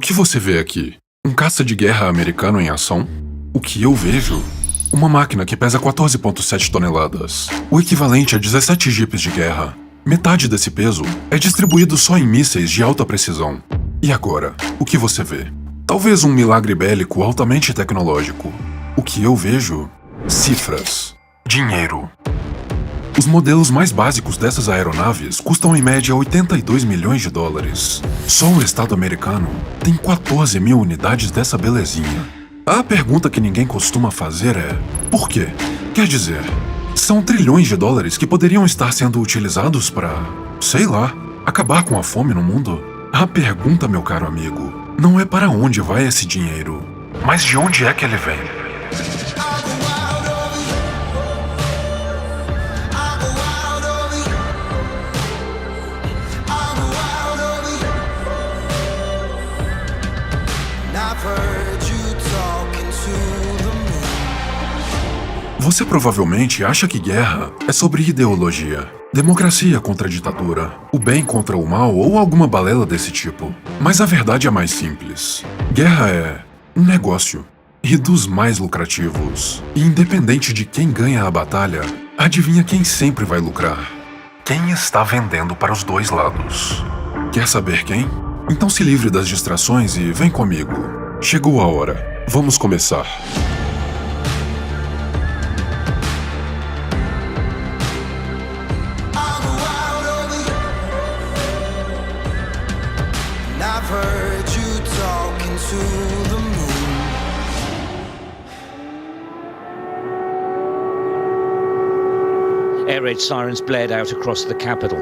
que você vê aqui? Um caça de guerra americano em ação? O que eu vejo? Uma máquina que pesa 14,7 toneladas, o equivalente a 17 jipes de guerra. Metade desse peso é distribuído só em mísseis de alta precisão. E agora, o que você vê? Talvez um milagre bélico altamente tecnológico. O que eu vejo? Cifras. Dinheiro. Os modelos mais básicos dessas aeronaves custam em média 82 milhões de dólares. Só o Estado americano tem 14 mil unidades dessa belezinha. A pergunta que ninguém costuma fazer é: por quê? Quer dizer, são trilhões de dólares que poderiam estar sendo utilizados para, sei lá, acabar com a fome no mundo? A pergunta, meu caro amigo, não é para onde vai esse dinheiro, mas de onde é que ele vem? Você provavelmente acha que guerra é sobre ideologia, democracia contra a ditadura, o bem contra o mal ou alguma balela desse tipo. Mas a verdade é mais simples. Guerra é um negócio, e dos mais lucrativos. E independente de quem ganha a batalha, adivinha quem sempre vai lucrar? Quem está vendendo para os dois lados. Quer saber quem? Então se livre das distrações e vem comigo. Chegou a hora. Vamos começar. Air raid sirens blared out across the capital.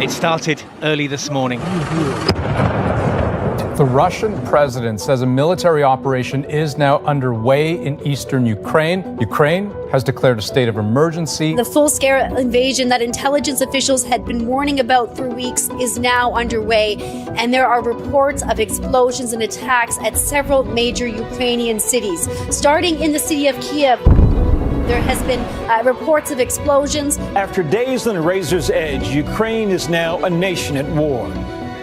It started early this morning. The Russian president says a military operation is now underway in eastern Ukraine. Ukraine has declared a state of emergency. The full-scale invasion that intelligence officials had been warning about for weeks is now underway, and there are reports of explosions and attacks at several major Ukrainian cities. Starting in the city of Kiev, there has been reports of explosions. After days on the razor's edge, Ukraine is now a nation at war.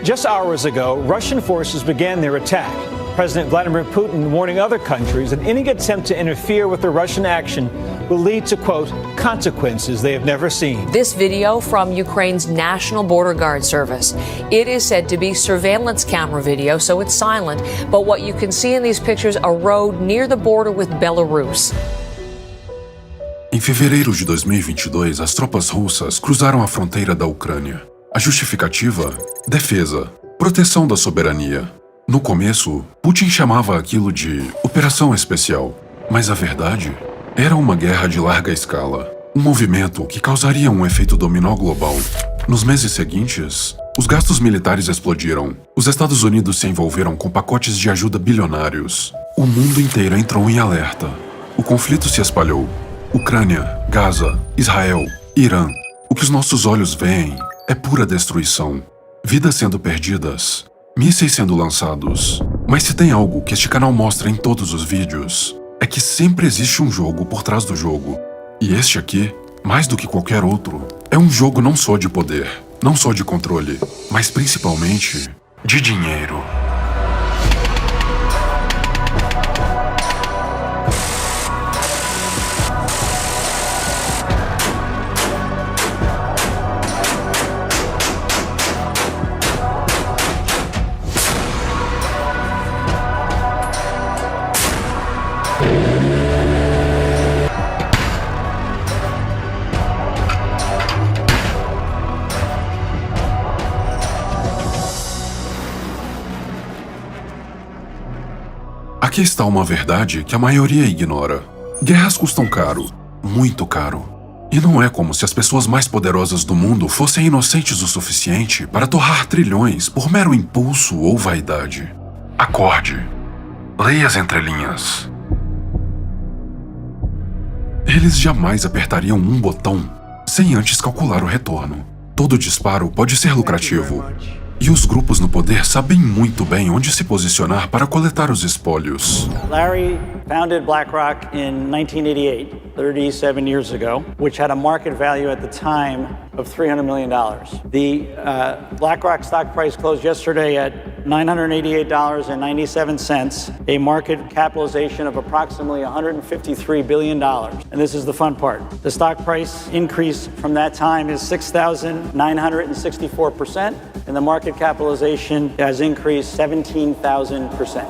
Just hours ago, Russian forces began their attack. President Vladimir Putin warning other countries that any attempt to interfere with the Russian action will lead to, quote, consequences they have never seen. This video from Ukraine's National Border Guard Service. It is said to be surveillance camera video, so it's silent, but what you can see in these pictures, a road near the border with Belarus. Em fevereiro de 2022, as tropas russas cruzaram a fronteira da Ucrânia. A justificativa? Defesa, proteção da soberania. No começo, Putin chamava aquilo de Operação Especial, mas a verdade era uma guerra de larga escala, um movimento que causaria um efeito dominó global. Nos meses seguintes, os gastos militares explodiram, os Estados Unidos se envolveram com pacotes de ajuda bilionários. O mundo inteiro entrou em alerta. O conflito se espalhou. Ucrânia, Gaza, Israel, Irã. O que os nossos olhos veem é pura destruição. Vidas sendo perdidas, mísseis sendo lançados. Mas se tem algo que este canal mostra em todos os vídeos, é que sempre existe um jogo por trás do jogo. E este aqui, mais do que qualquer outro, é um jogo não só de poder, não só de controle, mas principalmente de dinheiro. Aqui está uma verdade que a maioria ignora. Guerras custam caro, muito caro. E não é como se as pessoas mais poderosas do mundo fossem inocentes o suficiente para torrar trilhões por mero impulso ou vaidade. Acorde. Leia as entrelinhas. Eles jamais apertariam um botão sem antes calcular o retorno. Todo disparo pode ser lucrativo, E os grupos no poder sabem muito bem onde se posicionar para coletar os espólios. Larry founded BlackRock in 1988, 37 years ago, which had a market value at the time of $300 million. The BlackRock stock price closed yesterday at $988.97, a market capitalization of approximately $153 billion. And this is the fun part. The stock price increase from that time is 6,964%, and the market capitalization has increased 17,000%.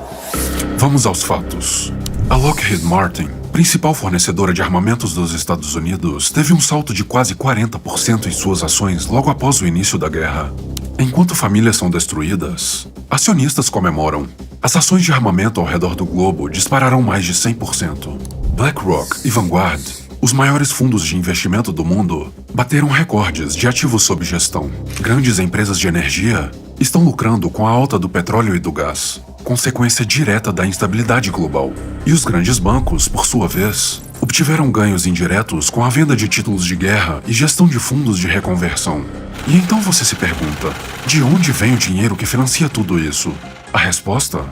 Vamos aos fatos. A Lockheed Martin, principal fornecedora de armamentos dos Estados Unidos, teve um salto de quase 40% em suas ações logo após o início da guerra. Enquanto famílias são destruídas, acionistas comemoram. As ações de armamento ao redor do globo dispararam mais de 100%. BlackRock e Vanguard, os maiores fundos de investimento do mundo, bateram recordes de ativos sob gestão. Grandes empresas de energia estão lucrando com a alta do petróleo e do gás, consequência direta da instabilidade global. E os grandes bancos, por sua vez, obtiveram ganhos indiretos com a venda de títulos de guerra e gestão de fundos de reconversão. E então você se pergunta, de onde vem o dinheiro que financia tudo isso? A resposta?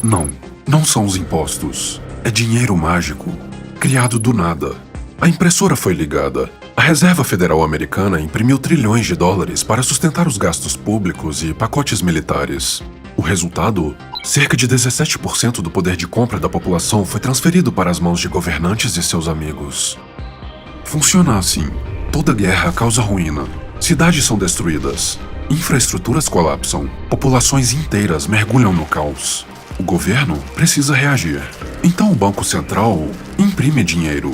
Não são os impostos. É dinheiro mágico, criado do nada. A impressora foi ligada. A Reserva Federal Americana imprimiu trilhões de dólares para sustentar os gastos públicos e pacotes militares. O resultado? Cerca de 17% do poder de compra da população foi transferido para as mãos de governantes e seus amigos. Funciona assim. Toda guerra causa ruína. Cidades são destruídas. Infraestruturas colapsam. Populações inteiras mergulham no caos. O governo precisa reagir. Então o Banco Central imprime dinheiro.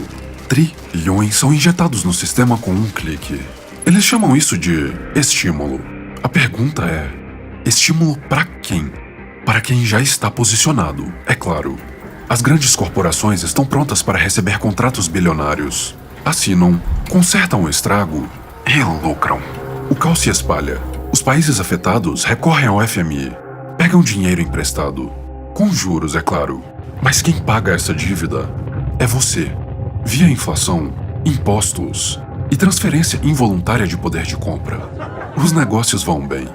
Trilhões são injetados no sistema com um clique. Eles chamam isso de estímulo. A pergunta é: estímulo para quem? Para quem já está posicionado, é claro. As grandes corporações estão prontas para receber contratos bilionários. Assinam, consertam o estrago e lucram. O caos se espalha. Os países afetados recorrem ao FMI. Pegam dinheiro emprestado. Com juros, é claro. Mas quem paga essa dívida é você. Via inflação, impostos e transferência involuntária de poder de compra. Os negócios vão bem.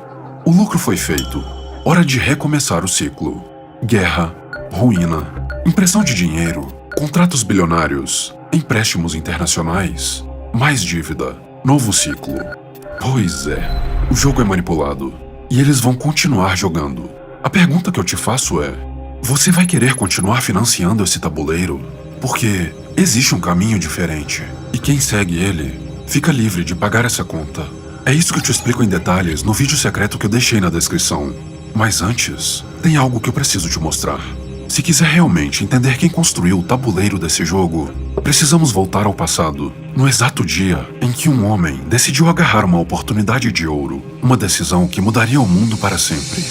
O lucro foi feito. Hora de recomeçar o ciclo. Guerra, ruína, impressão de dinheiro, contratos bilionários, empréstimos internacionais, mais dívida, novo ciclo. Pois é, o jogo é manipulado e eles vão continuar jogando. A pergunta que eu te faço é: você vai querer continuar financiando esse tabuleiro? Porque existe um caminho diferente, e quem segue ele fica livre de pagar essa conta. É isso que eu te explico em detalhes no vídeo secreto que eu deixei na descrição. Mas antes, tem algo que eu preciso te mostrar. Se quiser realmente entender quem construiu o tabuleiro desse jogo, precisamos voltar ao passado, no exato dia em que um homem decidiu agarrar uma oportunidade de ouro, uma decisão que mudaria o mundo para sempre.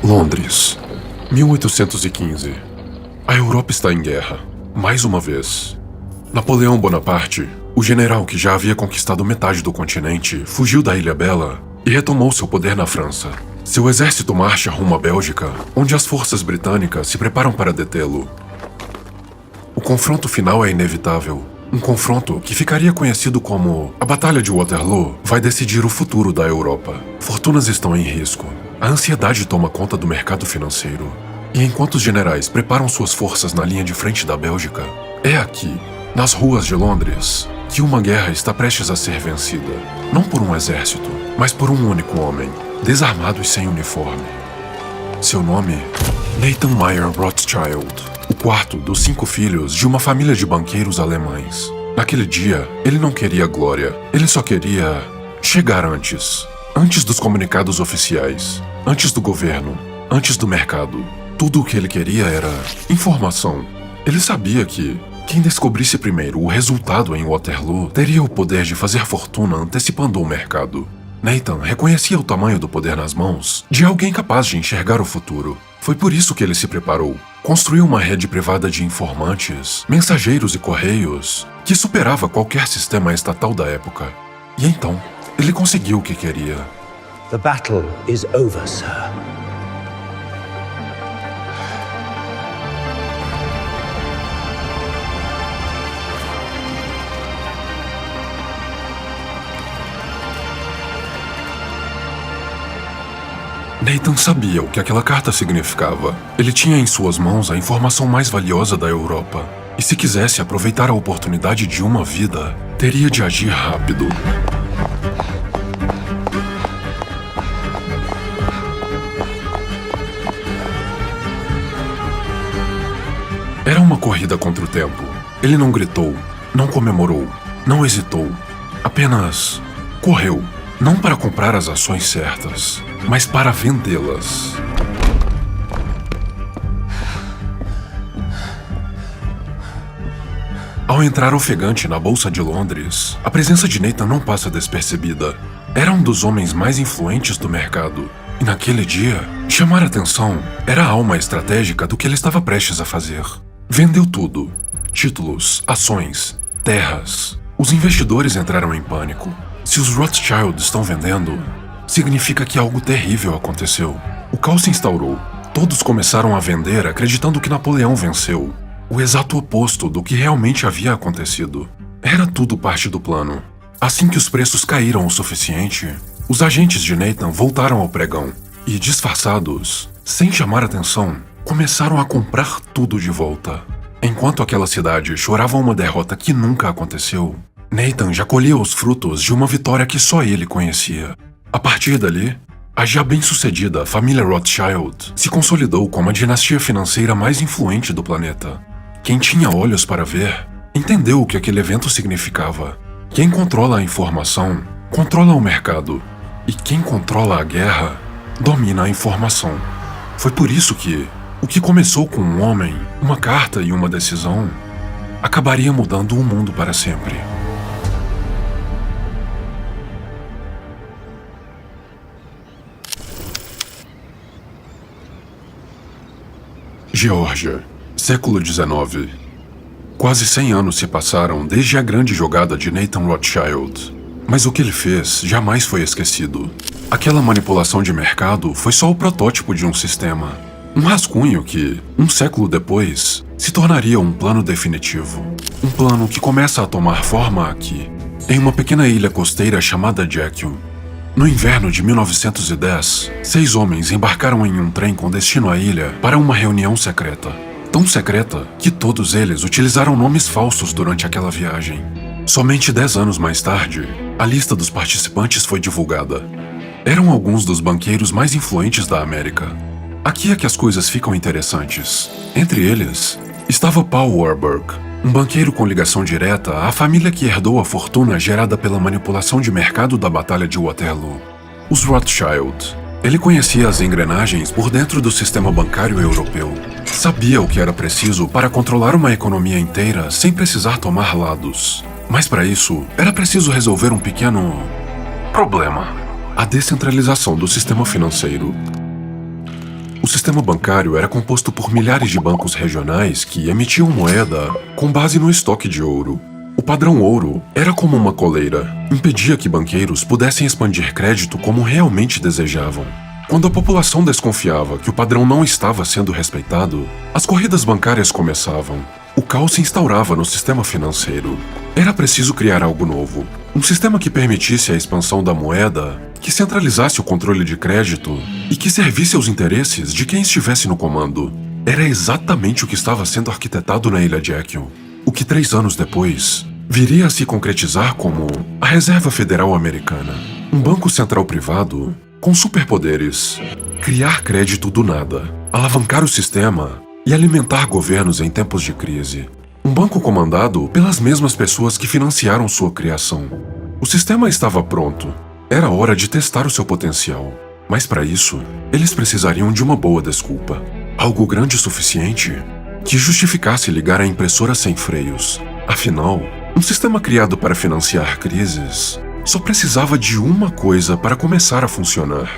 Londres, 1815. A Europa está em guerra, mais uma vez. Napoleão Bonaparte, o general que já havia conquistado metade do continente, fugiu da Ilha Bela e retomou seu poder na França. Seu exército marcha rumo à Bélgica, onde as forças britânicas se preparam para detê-lo. O confronto final é inevitável. Um confronto que ficaria conhecido como a Batalha de Waterloo vai decidir o futuro da Europa. Fortunas estão em risco. A ansiedade toma conta do mercado financeiro. E enquanto os generais preparam suas forças na linha de frente da Bélgica, é aqui, nas ruas de Londres, que uma guerra está prestes a ser vencida. Não por um exército, mas por um único homem, desarmado e sem uniforme. Seu nome? Nathan Mayer Rothschild, o quarto dos 5 filhos de uma família de banqueiros alemães. Naquele dia, ele não queria glória, ele só queria chegar antes dos comunicados oficiais, antes do governo, antes do mercado. Tudo o que ele queria era informação. Ele sabia que quem descobrisse primeiro o resultado em Waterloo teria o poder de fazer fortuna antecipando o mercado. Nathan reconhecia o tamanho do poder nas mãos de alguém capaz de enxergar o futuro. Foi por isso que ele se preparou. Construiu uma rede privada de informantes, mensageiros e correios que superava qualquer sistema estatal da época. E então, ele conseguiu o que queria. The battle is over, sir. Nathan sabia o que aquela carta significava. Ele tinha em suas mãos a informação mais valiosa da Europa. E se quisesse aproveitar a oportunidade de uma vida, teria de agir rápido. Era uma corrida contra o tempo. Ele não gritou, não comemorou, não hesitou. Apenas correu. Não para comprar as ações certas, mas para vendê-las. Ao entrar ofegante na Bolsa de Londres, a presença de Nathan não passa despercebida. Era um dos homens mais influentes do mercado. E naquele dia, chamar a atenção era a alma estratégica do que ele estava prestes a fazer. Vendeu tudo. Títulos, ações, terras. Os investidores entraram em pânico. Se os Rothschild estão vendendo, significa que algo terrível aconteceu. O caos se instaurou. Todos começaram a vender acreditando que Napoleão venceu. O exato oposto do que realmente havia acontecido. Era tudo parte do plano. Assim que os preços caíram o suficiente, os agentes de Nathan voltaram ao pregão e, disfarçados, sem chamar atenção, começaram a comprar tudo de volta. Enquanto aquela cidade chorava uma derrota que nunca aconteceu, Nathan já colhia os frutos de uma vitória que só ele conhecia. A partir dali, a já bem-sucedida família Rothschild se consolidou como a dinastia financeira mais influente do planeta. Quem tinha olhos para ver, entendeu o que aquele evento significava. Quem controla a informação, controla o mercado. E quem controla a guerra, domina a informação. Foi por isso que o que começou com um homem, uma carta e uma decisão, acabaria mudando o mundo para sempre. Geórgia, século XIX. Quase 100 anos se passaram desde a grande jogada de Nathan Rothschild. Mas o que ele fez jamais foi esquecido. Aquela manipulação de mercado foi só o protótipo de um sistema. Um rascunho que, um século depois, se tornaria um plano definitivo. Um plano que começa a tomar forma aqui, em uma pequena ilha costeira chamada Jekyll. No inverno de 1910, 6 homens embarcaram em um trem com destino à ilha para uma reunião secreta. Tão secreta que todos eles utilizaram nomes falsos durante aquela viagem. Somente 10 anos mais tarde, a lista dos participantes foi divulgada. Eram alguns dos banqueiros mais influentes da América. Aqui é que as coisas ficam interessantes. Entre eles, estava Paul Warburg, um banqueiro com ligação direta à família que herdou a fortuna gerada pela manipulação de mercado da Batalha de Waterloo. Os Rothschild. Ele conhecia as engrenagens por dentro do sistema bancário europeu. Sabia o que era preciso para controlar uma economia inteira sem precisar tomar lados. Mas para isso, era preciso resolver um pequeno problema: a descentralização do sistema financeiro. O sistema bancário era composto por milhares de bancos regionais que emitiam moeda com base no estoque de ouro. O padrão ouro era como uma coleira, impedia que banqueiros pudessem expandir crédito como realmente desejavam. Quando a população desconfiava que o padrão não estava sendo respeitado, as corridas bancárias começavam. O caos se instaurava no sistema financeiro. Era preciso criar algo novo. Um sistema que permitisse a expansão da moeda, que centralizasse o controle de crédito e que servisse aos interesses de quem estivesse no comando. Era exatamente o que estava sendo arquitetado na Ilha Jekyll. O que 3 anos depois viria a se concretizar como a Reserva Federal Americana. Um banco central privado com superpoderes. Criar crédito do nada, alavancar o sistema e alimentar governos em tempos de crise. Um banco comandado pelas mesmas pessoas que financiaram sua criação. O sistema estava pronto. Era hora de testar o seu potencial. Mas para isso, eles precisariam de uma boa desculpa. Algo grande o suficiente que justificasse ligar a impressora sem freios. Afinal, um sistema criado para financiar crises só precisava de uma coisa para começar a funcionar: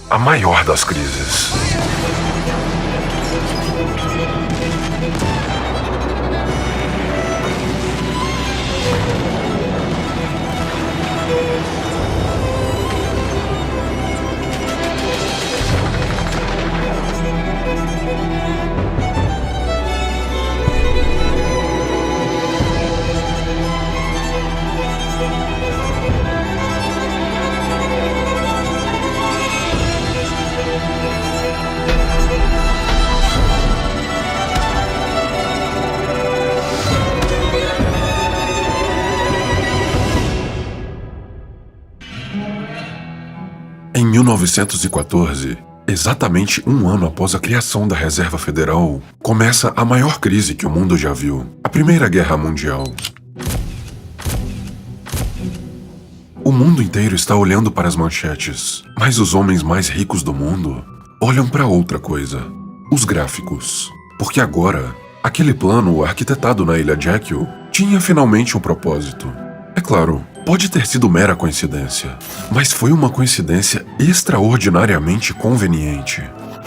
a maior das crises. Em 1914, exatamente um ano após a criação da Reserva Federal, começa a maior crise que o mundo já viu, a Primeira Guerra Mundial. O mundo inteiro está olhando para as manchetes, mas os homens mais ricos do mundo olham para outra coisa: os gráficos. Porque agora, aquele plano arquitetado na Ilha Jekyll tinha finalmente um propósito. É claro, pode ter sido mera coincidência, mas foi uma coincidência extraordinariamente conveniente.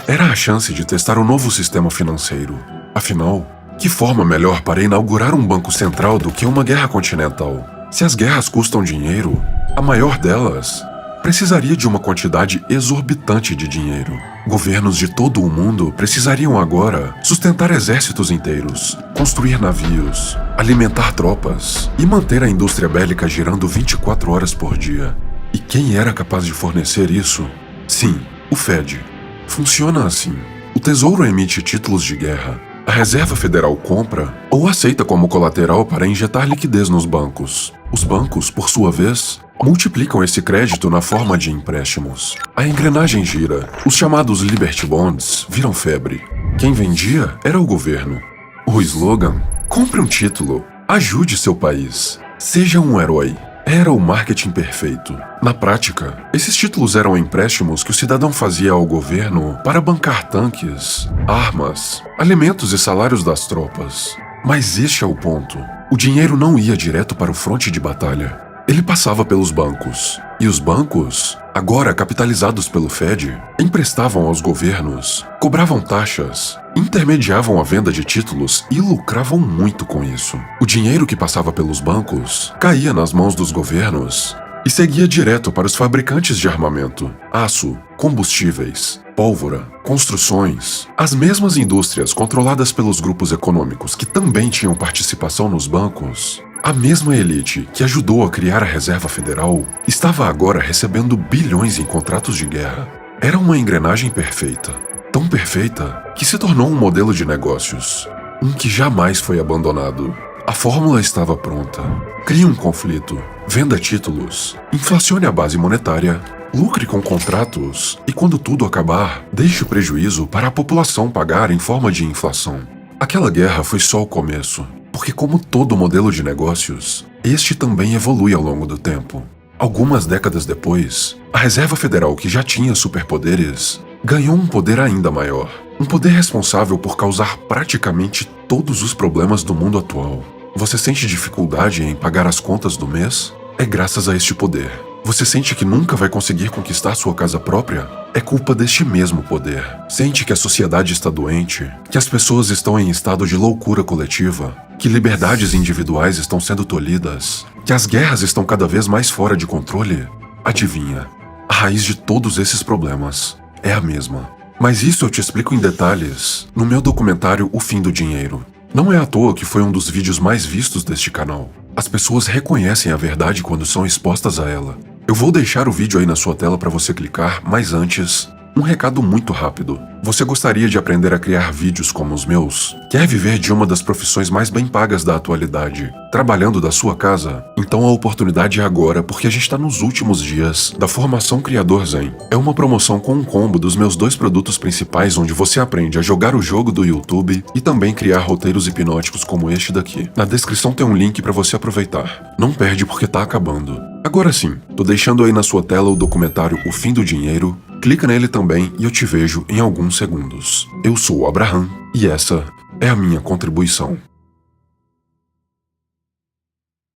Era a chance de testar um novo sistema financeiro. Afinal, que forma melhor para inaugurar um banco central do que uma guerra continental? Se as guerras custam dinheiro, a maior delas precisaria de uma quantidade exorbitante de dinheiro. Governos de todo o mundo precisariam agora sustentar exércitos inteiros, construir navios, alimentar tropas e manter a indústria bélica girando 24 horas por dia. E quem era capaz de fornecer isso? Sim, o Fed. Funciona assim. O Tesouro emite títulos de guerra. A Reserva Federal compra ou aceita como colateral para injetar liquidez nos bancos. Os bancos, por sua vez, multiplicam esse crédito na forma de empréstimos. A engrenagem gira. Os chamados Liberty Bonds viram febre. Quem vendia era o governo. O slogan: compre um título, ajude seu país, seja um herói, era o marketing perfeito. Na prática, esses títulos eram empréstimos que o cidadão fazia ao governo para bancar tanques, armas, alimentos e salários das tropas. Mas este é o ponto. O dinheiro não ia direto para o fronte de batalha. Ele passava pelos bancos. E os bancos, agora capitalizados pelo Fed, emprestavam aos governos, cobravam taxas, intermediavam a venda de títulos e lucravam muito com isso. O dinheiro que passava pelos bancos caía nas mãos dos governos e seguia direto para os fabricantes de armamento, aço, combustíveis, pólvora, construções. As mesmas indústrias controladas pelos grupos econômicos que também tinham participação nos bancos. A mesma elite que ajudou a criar a Reserva Federal estava agora recebendo bilhões em contratos de guerra. Era uma engrenagem perfeita. Tão perfeita que se tornou um modelo de negócios. Um que jamais foi abandonado. A fórmula estava pronta. Crie um conflito, venda títulos, inflacione a base monetária, lucre com contratos e, quando tudo acabar, deixe o prejuízo para a população pagar em forma de inflação. Aquela guerra foi só o começo. Porque, como todo modelo de negócios, este também evolui ao longo do tempo. Algumas décadas depois, a Reserva Federal, que já tinha superpoderes, ganhou um poder ainda maior. Um poder responsável por causar praticamente todos os problemas do mundo atual. Você sente dificuldade em pagar as contas do mês? É graças a este poder. Você sente que nunca vai conseguir conquistar sua casa própria? É culpa deste mesmo poder. Sente que a sociedade está doente, que as pessoas estão em estado de loucura coletiva, que liberdades individuais estão sendo tolhidas, que as guerras estão cada vez mais fora de controle? Adivinha, a raiz de todos esses problemas é a mesma. Mas isso eu te explico em detalhes no meu documentário O Fim do Dinheiro. Não é à toa que foi um dos vídeos mais vistos deste canal. As pessoas reconhecem a verdade quando são expostas a ela. Eu vou deixar o vídeo aí na sua tela para você clicar, mas antes, um recado muito rápido. Você gostaria de aprender a criar vídeos como os meus? Quer viver de uma das profissões mais bem pagas da atualidade, trabalhando da sua casa? Então a oportunidade é agora, porque a gente está nos últimos dias da formação Criador Zen. É uma promoção com um combo dos meus 2 produtos principais, onde você aprende a jogar o jogo do YouTube e também criar roteiros hipnóticos como este daqui. Na descrição tem um link para você aproveitar. Não perde porque tá acabando. Agora sim, tô deixando aí na sua tela o documentário O Fim do Dinheiro. Clica nele também e eu te vejo em alguns segundos. Eu sou o Abraham e essa é a minha contribuição.